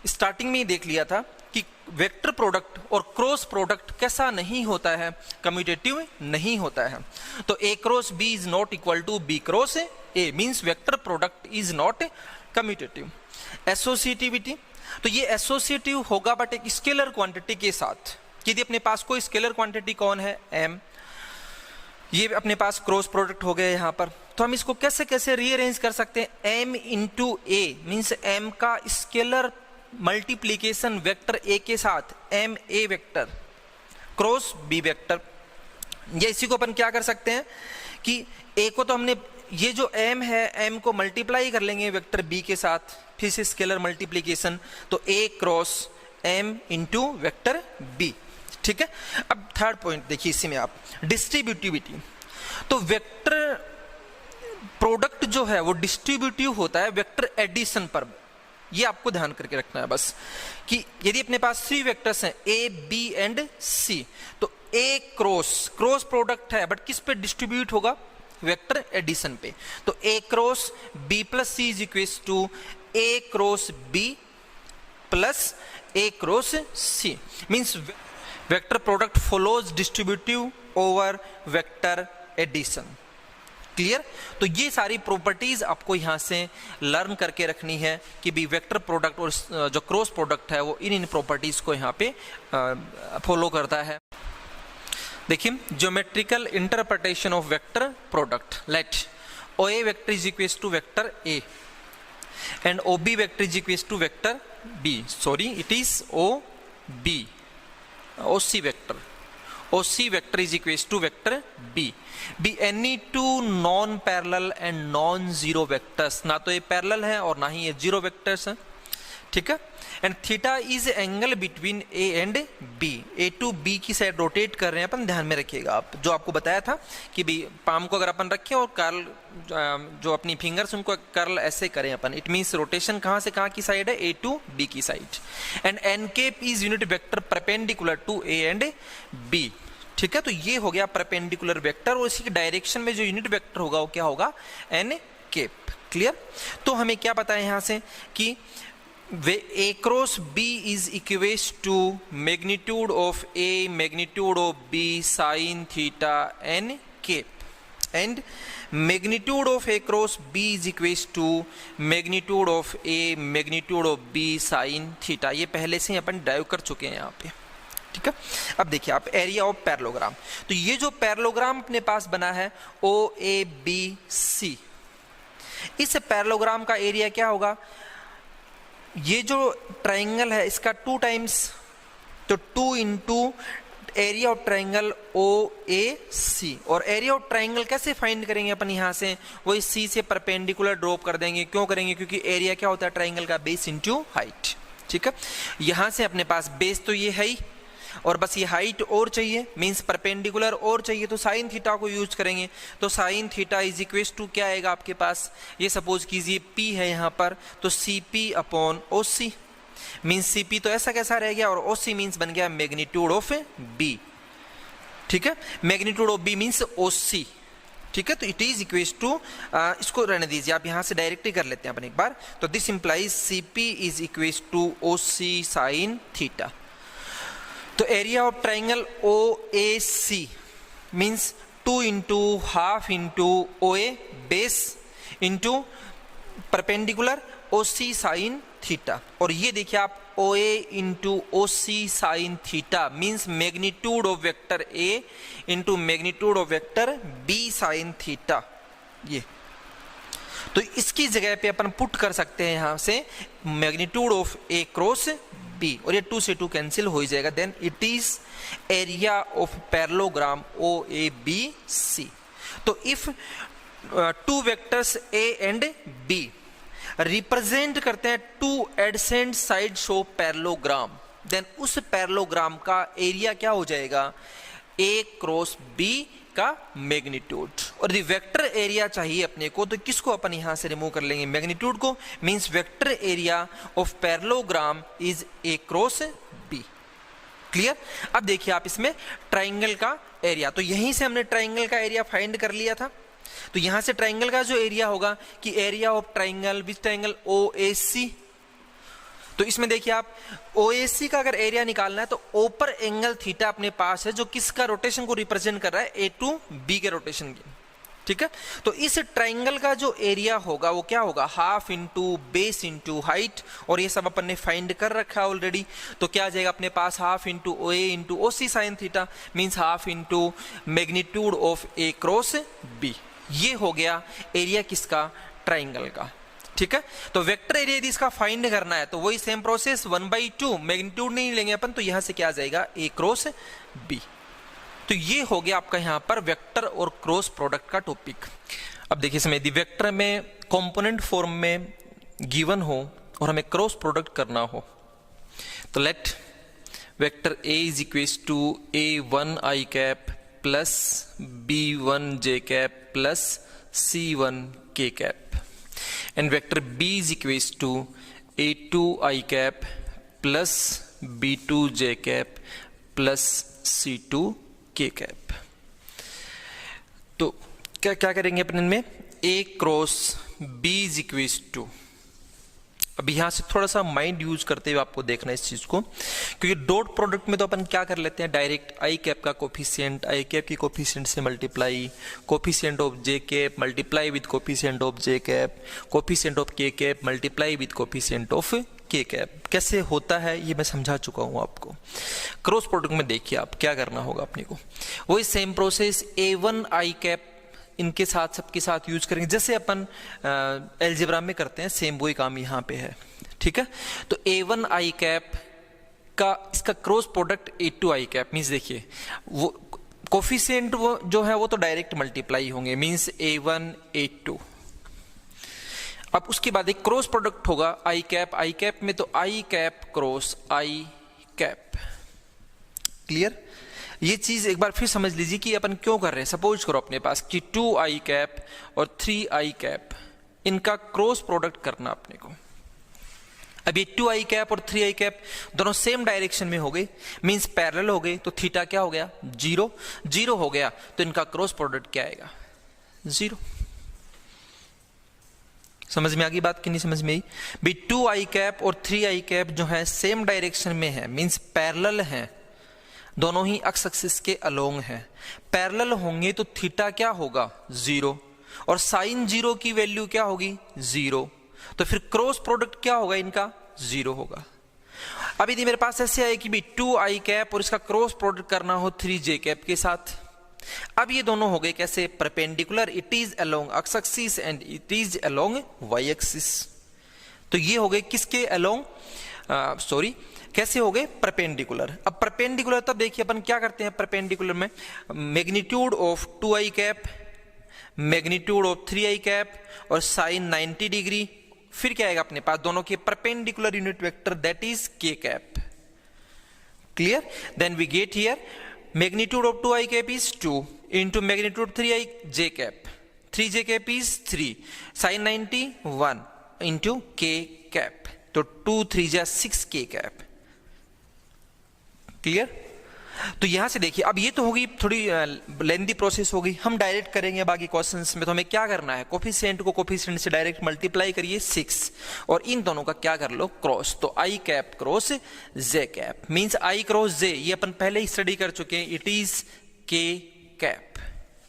स्टार्टिंग में ही देख लिया था कि वेक्टर प्रोडक्ट और क्रॉस प्रोडक्ट कैसा नहीं होता है, कम्यूटेटिव नहीं होता है। तो A cross B is not equal to B cross A, means vector product is not commutative. Associativity, तो ये एसोसिएटिव होगा बट एक स्केलर क्वांटिटी के साथ। यदि अपने पास कोई स्केलर क्वांटिटी कौन है, एम, ये अपने पास क्रॉस प्रोडक्ट हो गया यहाँ पर, तो हम इसको कैसे कैसे रीअरेंज कर सकते हैं, M into A means M का स्केलर मल्टीप्लीकेशन वेक्टर ए के साथ, M A vector cross B vector. या इसी को अपन क्या कर सकते हैं कि ए को तो हमने, ये जो m है m को मल्टीप्लाई कर लेंगे वेक्टर b के साथ, फिर से स्केलर मल्टीप्लीकेशन, तो a cross m into vector b, ठीक है। अब थर्ड पॉइंट देखिए इसी में आप, डिस्ट्रीब्यूटिविटी। तो वेक्टर प्रोडक्ट जो है वो डिस्ट्रीब्यूटिव होता है वेक्टर एडिशन पर, ये आपको ध्यान करके रखना है बस, कि यदि अपने पास 3 वेक्टर्स हैं a b एंड c, तो a क्रॉस प्रोडक्ट है बट किस पे डिस्ट्रीब्यूट होगा, वेक्टर एडिशन पे। तो a cross b plus C is equal to a cross b plus a cross c, means vector product follows distributive over vector addition. Clear. तो ये सारी properties आपको यहां से लर्न करके रखनी है कि भी वेक्टर प्रोडक्ट और जो क्रॉस प्रोडक्ट है वो इन प्रॉपर्टीज को यहाँ पे फॉलो करता है। देखिए, geometrical interpretation of vector product, let O A vector is equal to vector A and O B vector is equal to vector B, sorry it is O B, O C vector, O C vector is equal to vector B, be any two non parallel and non zero vectors, ना तो ये parallel है और ना ही ये zero vectors है, ठीक है। And theta is angle between A and B, A to B की साइड रोटेट कर रहे हैं अपन, ध्यान में रखिएगा आप, जो आपको बताया था कि भी पाम को अगर अपन रखें और कर्ल जो अपनी फिंगर्स उनको कर्ल ऐसे करें अपन, इट मींस रोटेशन कहां से कहां की साइड है, ए टू बी की side. And N cap is unit vector perpendicular to A and B, ठीक है। तो ये हो गया परपेंडिकुलर वेक्टर और इसी के डायरेक्शन में जो यूनिट वेक्टर होगा वो क्या होगा, एन केप। क्लियर। तो हमें क्या पता है यहां से कि a cross b is equals to magnitude of a magnitude of b sin theta n cap, and magnitude of a cross b is equals to magnitude of a magnitude of b sin theta। ये पहले से ही अपन drive कर चुके हैं यहाँ पे, ठीक है। अब देखिए आप एरिया ऑफ पैरेललोग्राम, तो ये जो पैरेललोग्राम अपने पास बना है ओ ए बी सी, इस पैरेललोग्राम का एरिया क्या होगा, ये जो ट्राइंगल है इसका 2 टाइम्स, तो 2 into area of triangle O A C. और एरिया ऑफ ट्राइंगल कैसे फाइंड करेंगे अपन, यहां से वही सी से परपेंडिकुलर ड्रॉप कर देंगे। क्यों करेंगे, क्योंकि एरिया क्या होता है ट्राइंगल का, बेस इंटू हाइट, ठीक है। यहां से अपने पास बेस तो ये है ही, और बस ये हाइट और चाहिए, मींस परपेंडिकुलर और चाहिए, तो साइन थीटा को यूज करेंगे। तो sine theta is equal to क्या आएगा आपके पास, ये सपोज कीजिए P है यहाँ पर, तो CP upon OC, means CP तो ऐसा कैसा रह गया और OC मींस बन गया मैग्नीट्यूड ऑफ B, ठीक है। Magnitude of B means OC, ठीक है। तो इट इज इक्वल टू, इसको रहने दीजिए, आप यहां से डायरेक्टली कर लेते हैं अपन एक बार। तो this implies CP is equal to OC sine theta. तो area of triangle O A C means 2 into half into O A base into perpendicular O C sine theta. और ये देखिए आप O A into O C sine theta means magnitude of vector A into magnitude of vector B sine theta. ये तो इसकी जगह पे अपन put कर सकते हैं यहां से magnitude of A cross B, और ये 2 से 2 कैंसिल हो जाएगा। Then it is area of parallelogram O A B C. तो if 2 vectors A and B represent करते हैं 2 adjacent sides of parallelogram, then उस पैरेललोग्राम का एरिया क्या हो जाएगा, ए क्रॉस बी का मैग्नीट्यूड। और यदि वेक्टर एरिया चाहिए अपने को तो किसको अपन यहां से रिमूव कर लेंगे, मैग्नीट्यूड को। Means vector area of parallelogram is A cross B. Clear. अब देखिए आप इसमें ट्राइंगल का एरिया, तो यहीं से हमने ट्राइंगल का एरिया फाइंड कर लिया था। तो यहां से ट्राइंगल का जो एरिया होगा कि area of triangle which triangle OAC। तो इसमें देखिए आप OAC का अगर एरिया निकालना है तो ऊपर एंगल थीटा अपने पास है जो किसका रोटेशन को रिप्रेजेंट कर रहा है, A to B के रोटेशन की। ठीक है। तो इस ट्राइंगल का जो एरिया होगा वो क्या होगा, half into base into height. और ये सब अपन ने फाइंड कर रखा है ऑलरेडी। तो क्या आ जाएगा अपने पास, half into OA into OC sine theta, means half into magnitude of A cross B। ये हो गया एरिया किसका, ट्राइंगल का। ठीक है। तो वेक्टर एरिया यदि इसका फाइंड करना है तो वही सेम प्रोसेस 1/2, मैग्नीट्यूड नहीं लेंगे अपन, तो यहां से क्या आ जाएगा, A क्रॉस B। तो ये हो गया आपका यहां पर वेक्टर और क्रॉस प्रोडक्ट का टॉपिक। अब देखिए इसमें यदि वेक्टर में कंपोनेंट फॉर्म में गिवन हो और हमें क्रॉस प्रोडक्ट करना हो तो let vector A is equals to A1i cap plus B1j cap plus C1k cap and vector B is equals to A2i cap plus B2j cap plus C2k cap। तो क्या करेंगे अपन इनमें, A cross B is equals to, अब यहां से थोड़ा सा mind use करते हुए आपको देखना है इस चीज को, क्योंकि डॉट प्रोडक्ट में तो अपन क्या कर लेते हैं, डायरेक्ट आई कैप का कोफिशिएंट आई कैप की कोफिशिएंट से multiply, coefficient of J cap multiply with coefficient of J cap, coefficient of K cap multiply with coefficient of K cap. कैसे होता है ये मैं समझा चुका हूं आपको। क्रॉस प्रोडक्ट में देखिए आप क्या करना होगा अपने को, वही सेम प्रोसेस A1 आई कैप इनके साथ सबके साथ यूज करेंगे जैसे अपन एलजेब्रा में करते हैं, सेम वही काम यहाँ पे है। ठीक है। तो A1 आई कैप का इसका cross product A2 I cap, means देखिए वो कोफिशिएंट वो जो है वो तो डायरेक्ट मल्टीप्लाई होंगे, मीन्स A1 A2। अब उसके बाद एक क्रॉस प्रोडक्ट होगा आई कैप में तो I cap cross I cap. Clear. ये चीज एक बार फिर समझ लीजिए कि अपन क्यों कर रहे हैं। सपोज करो अपने पास कि 2i कैप और 3i कैप इनका क्रॉस प्रोडक्ट करना अपने को। अब ये 2i कैप और 3i कैप दोनों सेम डायरेक्शन में हो गए, मींस पैरेलल हो गए, तो थीटा क्या हो गया, 0 0 हो गया, तो इनका क्रॉस प्रोडक्ट क्या आएगा, 0। समझ में आ गई बात कि नहीं समझ में आई भाई। 2i कैप और 3i कैप जो है सेम डायरेक्शन में है, मींस पैरेलल हैं, दोनों ही एक्स एक्सिस के अलोंग हैं। पैरेलल होंगे तो थीटा क्या होगा, 0, और साइन 0 की वैल्यू क्या होगी, 0। तो फिर क्रॉस प्रोडक्ट क्या होगा इनका, 0 होगा। अब यदि मेरे पास ऐसे आए कि भाई 2i कैप और इसका क्रॉस प्रोडक्ट करना हो 3j कैप के साथ, अब ये दोनों हो गए कैसे, perpendicular, it is along X axis and it is along Y axis. तो ये हो गए किसके अलोंग, कैसे हो गए, परपेंडिकुलर। अब परपेंडिकुलर तब देखिए अपन क्या करते हैं परपेंडिकुलर में, magnitude of 2i cap, magnitude of 3i cap और साइन 90 डिग्री, फिर क्या आएगा अपने पास दोनों के perpendicular unit vector that is k cap. Clear. Then we get here magnitude of 2i cap is 2 into magnitude 3j cap, 3j cap is 3, sine 90 1 into k cap, तो 2 3 6k cap. Clear. तो यहां से देखिए अब ये तो होगी थोड़ी लेंदी प्रोसेस होगी, हम डायरेक्ट करेंगे अब आगे क्वेश्चंस में। तो हमें क्या करना है, कोफिशिएंट को कोफिशिएंट से डायरेक्ट मल्टीप्लाई करिए 6 और इन दोनों का क्या कर लो, क्रॉस। तो I cap cross J cap, means I cross J, ये अपन पहले ही स्टडी कर चुके हैं, इट इज के कैप।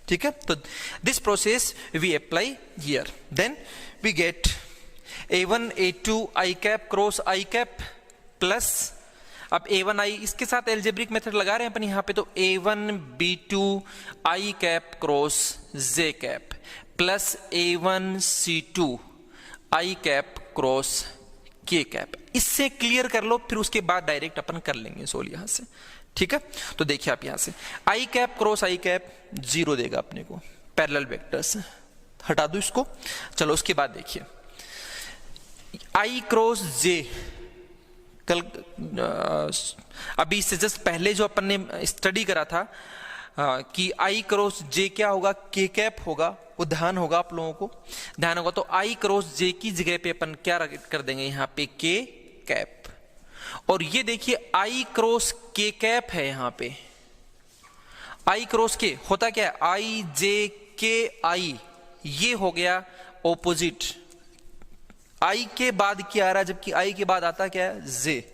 ठीक है। तो this process we apply here, then we get A1 A2 I cap cross I cap plus, अब A1i इसके साथ एल्जेब्रिक मेथड लगा रहे हैं अपन यहाँ पे, तो A1 B2 i cap cross J cap plus A1 C2 i cap cross K cap. इससे क्लियर कर लो, फिर उसके बाद डायरेक्ट अपन कर लेंगे सोल्व यहां से। ठीक है। तो देखिए आप यहां से i cap cross i cap 0 देगा अपने को, पैरेलल वेक्टर्स, हटा दो इसको। चलो उसके बाद देखिए i क्रॉस J, कल अभी इससे जस्ट पहले जो अपन ने स्टडी करा था कि आई क्रॉस जे क्या होगा, के कैप होगा, वो ध्यान होगा आप लोगों को, ध्यान होगा। तो आई क्रॉस जे की जगह पे अपन क्या कर देंगे यहाँ पे, के कैप। और ये देखिए आई क्रॉस के कैप है यहाँ पे, आई क्रॉस के होता क्या है, आई जे के आई, ये हो गया ऑपोजिट। आई के बाद क्या आ रहा है, जबकि आई के बाद आता क्या है, जे।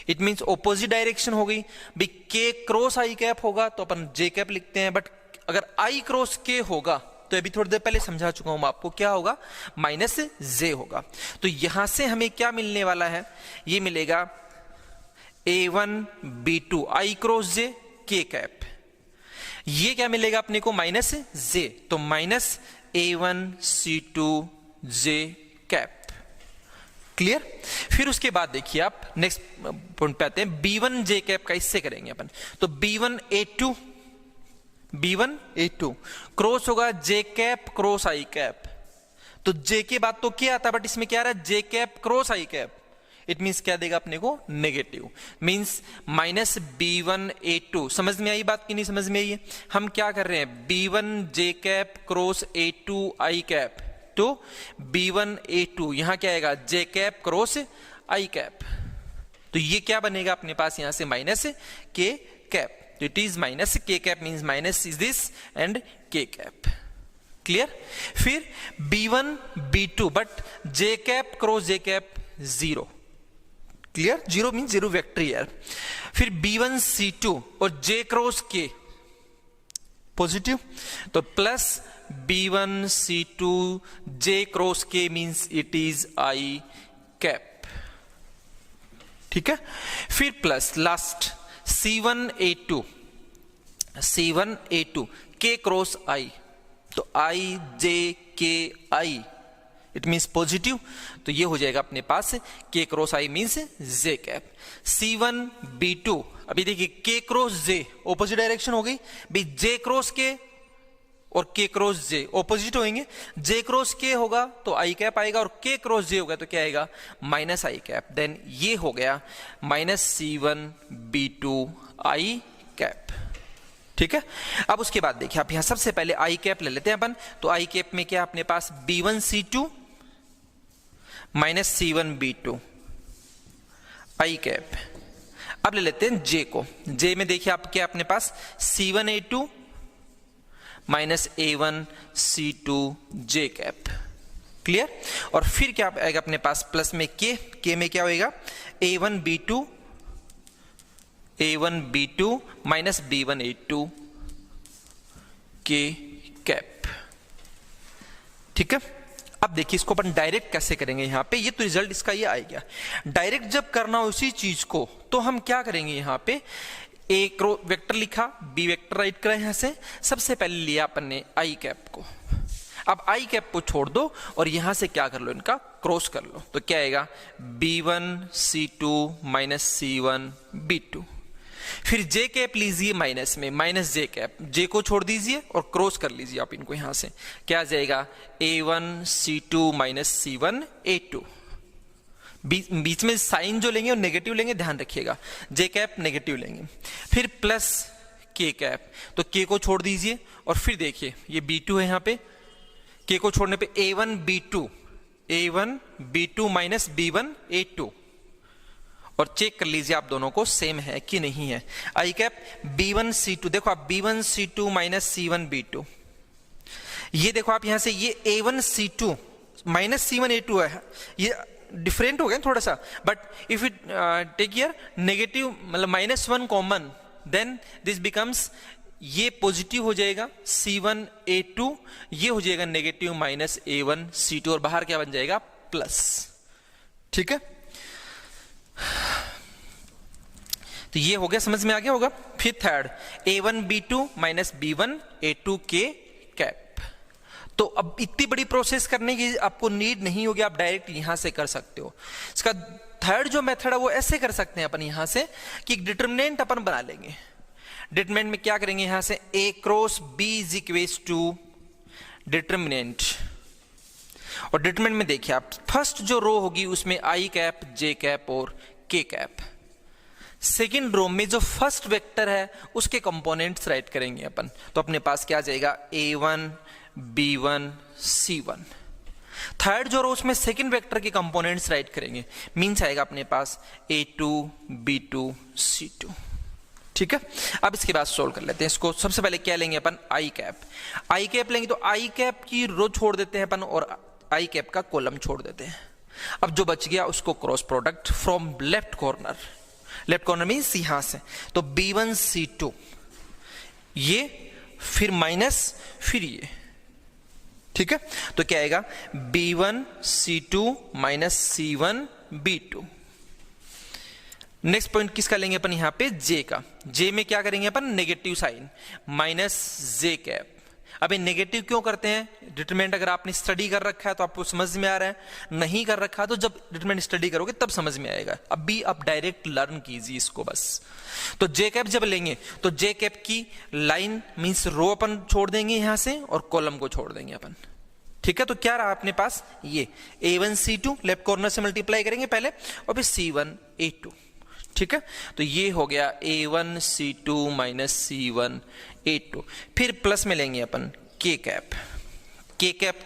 इट मींस ऑपोजिट डायरेक्शन हो गई भाई। के क्रॉस आई कैप होगा तो अपन जे कैप लिखते हैं, बट अगर आई क्रॉस के होगा तो अभी थोड़ी देर पहले समझा चुका हूं मैं आपको, क्या होगा, माइनस जे होगा। तो यहां से हमें क्या मिलने वाला है, ये मिलेगा A1 B2 आई क्रॉस जे के कैप। ये क्या मिलेगा अपने को, माइनस जे, तो माइनस A1 C2 जे कैप। क्लियर। फिर उसके बाद देखिए आप नेक्स्ट पॉइंट पे आते हैं, B1 जे कैप का इससे करेंगे अपन। तो B1 A2 क्रॉस होगा जे कैप क्रॉस आई कैप। तो जे के बाद तो क्या आता है, बट इसमें क्या आ रहा है, J cap cross I cap. It means क्या देगा अपने को, negative, means minus B1 A2। समझ में आई बात कि नहीं समझ में आई है। हम क्या कर रहे हैं, B1 J cap cross A2 I cap, तो B1 A2 यहां क्या आएगा, जे कैप क्रॉस आई कैप। तो ये क्या बनेगा अपने पास यहां से, माइनस के कैप। तो इट इज माइनस के cap, means minus is this and K cap. Clear. फिर B1 B2 but J cap cross J cap 0। Clear, 0 means 0 vector यार। फिर B1 C2 और जे क्रॉस के पॉजिटिव, तो plus B1 C2 J cross K means it is I cap. ठीक है। फिर plus last C1 A2 K cross I, तो I J K I, it means positive. तो ये हो जाएगा अपने पास K cross I means J cap. C1 B2, अभी देखिए K cross J opposite direction हो गई भाई, J क्रॉस K और K क्रॉस J ऑपोजिट होंगे। J क्रॉस K होगा तो आई कैप आएगा, और K क्रॉस J होगा तो क्या आएगा, माइनस आई कैप। देन ये हो गया माइनस C1 B2 आई कैप। ठीक है। अब उसके बाद देखिए आप यहां सबसे पहले आई कैप ले लेते हैं अपन। तो आई कैप में क्या अपने पास, B1 C2 minus C1 B2 आई कैप। अब ले लेते हैं J को। J में देखिए आप क्या अपने पास, C1 A2 minus A1 C2 J cap. Clear. और फिर क्या आएगा अपने पास, प्लस में K में क्या होएगा, A1 B2 minus B1 A2 K cap. ठीक है। अब देखिए इसको अपन डायरेक्ट कैसे करेंगे यहां पे, ये तो रिजल्ट इसका ये आ गया। डायरेक्ट जब करना हो उसी चीज को, तो हम क्या करेंगे, यहां पे ए वेक्टर लिखा, बी वेक्टर राइट करा, यहां से सबसे पहले लिया अपन ने आई कैप को। अब आई कैप को छोड़ दो और यहां से क्या कर लो, इनका क्रॉस कर लो। तो क्या आएगा, B1 C2 minus C1 B2। फिर जे कैप लीजिए माइनस में, माइनस जे कैप, जे को छोड़ दीजिए और क्रॉस कर लीजिए आप इनको यहां से। क्या आ जाएगा, A1 C2 minus C1 A2। बीच में साइन जो लेंगे वो नेगेटिव लेंगे, ध्यान रखिएगा, जे कैप नेगेटिव लेंगे। फिर प्लस के कैप, तो के को छोड़ दीजिए और फिर देखिए ये B2 है, यहां पे के को छोड़ने पे A1 B2 minus B1 A2, और चेक कर लीजिए आप दोनों को सेम है कि नहीं है। आई कैप B1 C2, देखो आप B1 C2 minus C1 B2, ये देखो आप यहां से ये A1 C2 minus C1 A2 है, ये डिफरेंट हो गया थोड़ा सा, but if it take here negative मतलब -1 कॉमन, देन दिस बिकम्स, ये पॉजिटिव हो जाएगा C1 A2, ये हो जाएगा नेगेटिव माइनस A1 C2, और बाहर क्या बन जाएगा, प्लस। ठीक है। तो ये हो गया, समझ में आ गया होगा। फिर third A1 B2 minus B1 A2 के कैप। तो अब इतनी बड़ी प्रोसेस करने की आपको नीड नहीं होगी, आप डायरेक्ट यहां से कर सकते हो। इसका थर्ड जो मेथड है वो ऐसे कर सकते हैं अपन यहां से कि डिटरमिनेंट अपन बना लेंगे। डिटरमिनेंट में क्या करेंगे, यहां से A cross B is equals to determinant, और डिटरमिनेंट में देखिए आप फर्स्ट जो रो होगी उसमें आई कैप, जे कैप और के कैप। सेकेंड रो में जो फर्स्ट वेक्टर है उसके कंपोनेंट्स राइट करेंगे अपन। तो अपने पास क्या आ जाएगा, a1 b1 c1। थर्ड जो रो उसमें सेकेंड वेक्टर के कंपोनेंट्स राइट करेंगे, मीन्स आएगा अपने पास a2 b2 c2। ठीक है, अब इसके बाद सोल्व कर लेते हैं इसको। सबसे पहले क्या लेंगे अपन, आई कैप लेंगे। तो आई कैप की रो छोड़ देते हैं अपन और आई कैप का कॉलम छोड़ देते हैं। अब जो बच गया उसको cross product from left corner means यहां से, तो b1 c2 ये, फिर माइनस, फिर ये। ठीक है, तो क्या आएगा, b1 c2 minus c1 b2। Next point किसका लेंगे अपन, यहां पे जे का। जे में क्या करेंगे अपन, negative sign, minus J cap. अब ये नेगेटिव क्यों करते हैं, डिटरमिनेंट अगर आपने स्टडी कर रखा है तो आपको समझ में आ रहा है, नहीं कर रखा तो जब डिटरमिनेंट स्टडी करोगे तब समझ में आएगा। अब भी आप डायरेक्ट लर्न कीजिए इसको बस। तो जे कैप जब लेंगे तो जे कैप की लाइन मीन्स रो अपन छोड़ देंगे यहां से और कॉलम को छोड़ देंगे अपन। ठीक है, तो क्या रहा अपने पास, ये a1 c2 लेफ्ट कॉर्नर से मल्टीप्लाई करेंगे पहले और फिर c1 a2। ठीक है, तो ये हो गया a1 c2 minus c1 a2। फिर प्लस में लेंगे अपन k कैप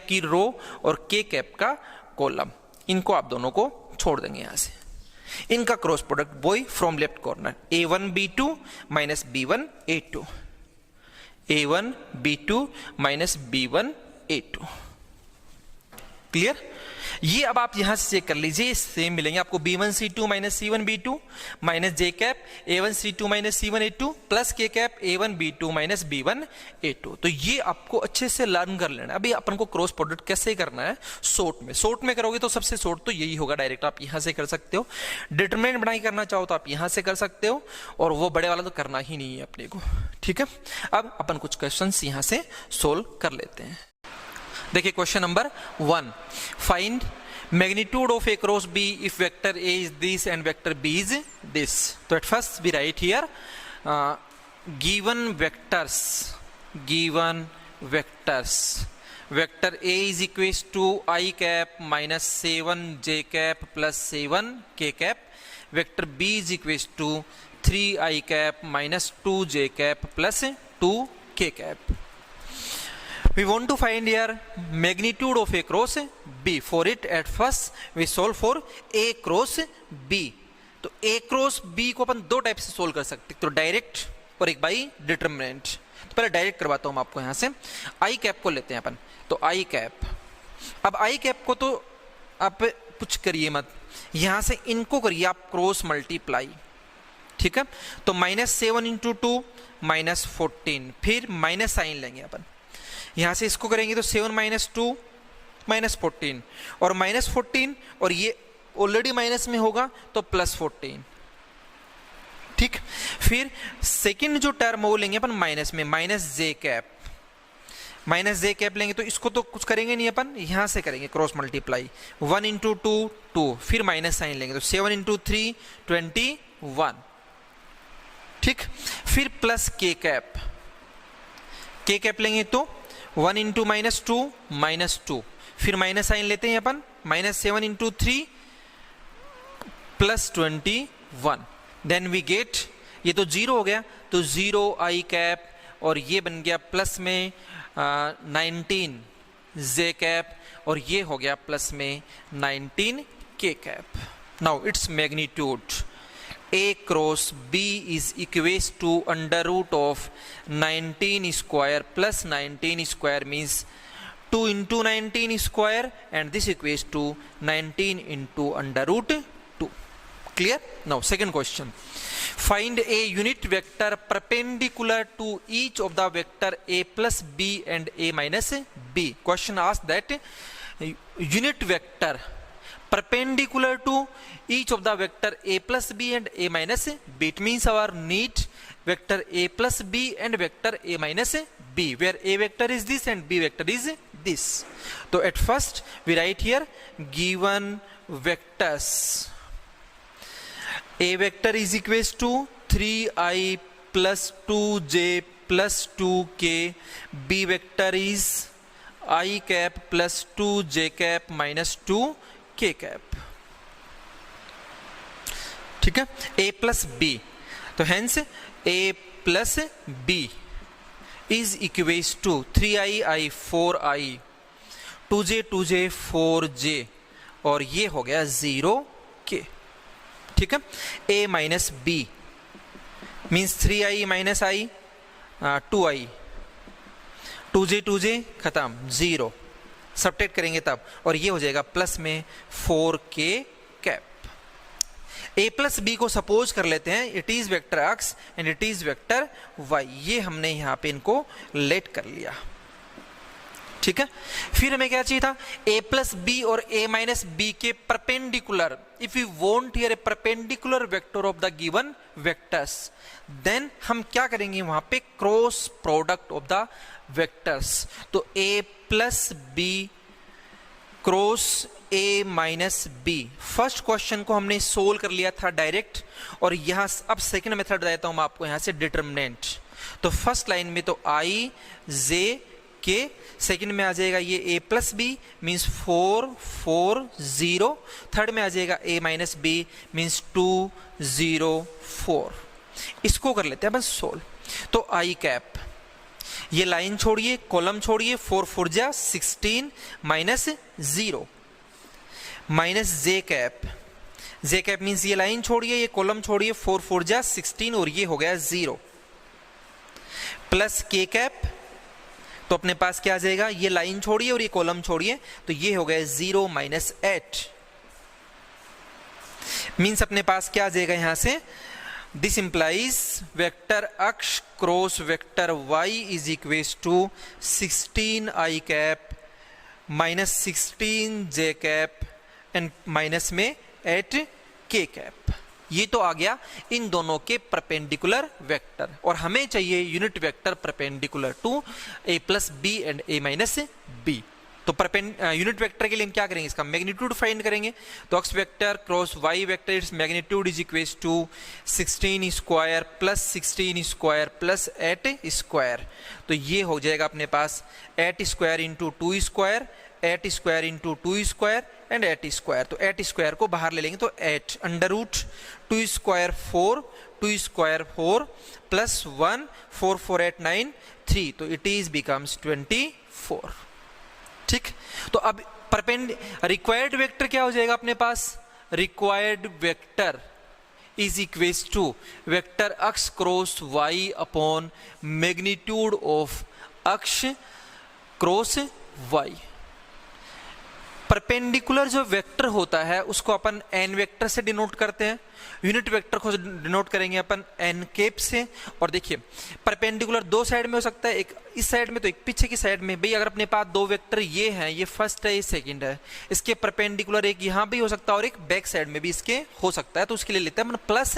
की रो और k कैप का कॉलम, इनको आप दोनों को छोड़ देंगे यहां से। इनका cross product boy from left corner, a1 b2 minus b1 a2, a1 b2 minus b1 a2। Clear, ये अब आप यहां से चेक कर लीजिए, सेम मिलेंगे आपको b1 c2 minus c1 b2 minus J cap a1 c2 minus c1 a2 plus k cap a1 b2 minus b1 a2। तो ये आपको अच्छे से लर्न कर लेना है। अभी अपन को क्रॉस प्रोडक्ट कैसे करना है, शॉर्ट में करोगे तो सबसे शॉर्ट तो यही होगा, डायरेक्ट आप यहां से कर सकते हो। डिटरमिनेंट बनाई करना चाहो तो आप यहां से कर सकते हो, और वो बड़े वाला तो करना ही नहीं है अपने को। ठीक है, अब अपन कुछ क्वेश्चंस यहां से सोल्व कर लेते हैं। देखिए question number 1, find magnitude of A cross B if vector A is this and vector B is this. तो at first we write here given vectors vector A is equals to I cap minus 7 J cap plus 7 K cap, vector B is equals to 3 I cap minus 2 J cap plus 2 K cap. We want to find here magnitude of A cross B. For it, at first we solve for A cross B. तो A cross B को अपन दो type से solve कर सकते हैं, तो direct और एक बाई डिटरमिनेंट। तो पहले डायरेक्ट करवाता हूं मैं आपको यहां से। आई कैप को लेते हैं अपन, तो आई कैप, अब आई कैप को तो आप कुछ करिए मत, यहां से इनको करिए आप क्रॉस मल्टीप्लाई। ठीक है, तो -7 इंटू 2 -14, फिर माइनस साइन लेंगे अपन, यहां से इसको करेंगे तो 7 माइनस 2 -14 और -14, और ये ऑलरेडी माइनस में होगा तो +14। ठीक, फिर सेकंड जो टर्म वो लेंगे अपन माइनस में, माइनस जे कैप लेंगे, तो इसको तो कुछ करेंगे नहीं अपन, यहां से करेंगे क्रॉस मल्टीप्लाई, 1 इंटू 2 2, फिर माइनस साइन लेंगे तो 7 इंटू 3 21। ठीक, फिर प्लस के कैप लेंगे तो 1 इंटू -2 -2, फिर माइनस साइन लेते हैं अपन, -7 into 3 plus 21। Then we get, ये तो 0 हो गया तो 0 आई कैप, और ये बन गया प्लस में 19 जे कैप, और ये हो गया प्लस में 19 के cap. Now its magnitude A cross B is equals to under root of 19 square plus 19 square means 2 into 19 square, and this equals to 19 into under root 2. Clear? Now second question. Find a unit vector perpendicular to each of the vector A plus B and A minus B. Question asks that unit vector perpendicular to each of the vector A plus B and A minus B. It means our need vector A plus B and vector A minus B, where A vector is this and B vector is this. So at first we write here given vectors. A vector is equals to 3i plus 2j plus 2k. B vector is I cap plus 2j cap minus 2 k cap. ठीक है, a plus B, तो hence a plus B is equals to 3i 4i 2j 4j और ये हो गया 0k। ठीक है, a minus B means 3i minus i 2i 2j खत्म 0, सब्ट्रैक्ट करेंगे तब, और ये हो जाएगा प्लस में 4k cap. a plus B को सपोज कर लेते हैं it is vector x and it is vector y, ये हमने यहां पे इनको लेट कर लिया। ठीक है, फिर हमें क्या चाहिए था, a प्लस बी और a माइनस बी के perpendicular, if you want here a perpendicular vector of the given vectors, then हम क्या करेंगे वहां पे cross product of the vectors. तो a plus B cross a minus B, first question को हमने सोल्व कर लिया था डायरेक्ट, और यहां अब सेकंड मेथड बताता हूं मैं आपको यहां से डिटरमिनेंट। तो फर्स्ट लाइन में तो i j k, सेकंड में आ जाएगा ये a plus B means 4 4 0, third में आ जाएगा a माइनस बी मीन्स 2 0 4। इसको कर लेते हैं अपन सोल्व। तो i कैप, ये लाइन छोड़िए कॉलम छोड़िए, 4 4 जा 16 minus 0 minus J cap means ये लाइन छोड़िए ये कॉलम छोड़िए, 4 4 जा 16 और ये हो गया 0 प्लस के कैप, तो अपने पास क्या आ जाएगा, ये लाइन छोड़िए और ये कॉलम छोड़िए, तो ये हो गया 0 माइनस 8 मीन्स अपने पास क्या आ जाएगा यहां से, this implies vector x cross vector y is equals to 16i cap minus 16j cap and minus में 8k कैप। ये तो आ गया इन दोनों के परपेंडिकुलर वेक्टर, और हमें चाहिए unit vector perpendicular to a plus B and a minus B. तो यूनिट वेक्टर के लिए हम क्या करेंगे, इसका मैग्नीट्यूड फाइंड करेंगे। तो x vector cross y vector it's magnitude is equals to 16 square plus 16 square plus 8 square, तो ये हो जाएगा अपने पास 8 square into 2 square, 8 square into 2 square and 8 square. तो 8 स्क्वायर को बाहर ले लेंगे तो 8 under root 2 square 4 2 square 4 plus 1 4 4 8 9 3, तो इट इज बिकम्स 24। ठीक, तो अब रिक्वायर्ड वेक्टर क्या हो जाएगा अपने पास, required vector is equals to vector x cross y upon magnitude of x cross y। Perpendicular जो वेक्टर होता है उसको अपन n वेक्टर से डिनोट करते हैं, यूनिट वेक्टर को डिनोट करेंगे अपन n कैप से। और देखिए परपेंडिकुलर दो साइड में हो सकता है, एक इस साइड में तो एक पीछे की साइड में। भाई अगर अपने पास दो वेक्टर ये हैं, ये फर्स्ट है ये सेकंड है, इसके परपेंडिकुलर एक यहाँ भी हो सकता है और एक बैक साइड में भी इसके हो सकता है, तो उसके लिए लेते हैं अपन प्लस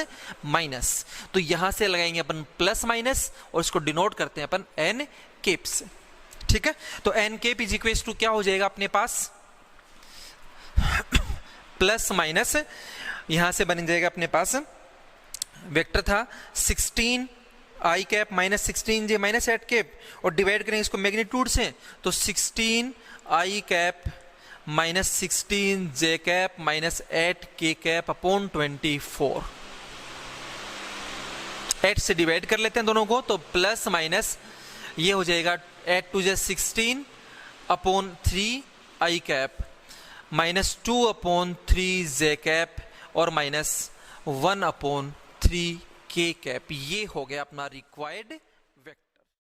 माइनस। तो यहां से लगाएंगे अपन प्लस माइनस और इसको डिनोट करते हैं अपन n कैप से। ठीक है, तो n cap is equal to क्या हो जाएगा अपने पास, प्लस माइनस यहां से बन जाएगा अपने पास वेक्टर था 16 i cap minus 16j minus 8 cap, और डिवाइड करेंगे इसको मैग्नीट्यूड से, तो 16 i cap minus 16j cap minus 8k cap upon 24। 8 से डिवाइड कर लेते हैं दोनों को, तो प्लस माइनस ये हो जाएगा 8 2 16 upon 3 i cap minus 2 upon 3j cap और माइनस 1 अपॉन 3k कैप। ये हो गया अपना रिक्वायर्ड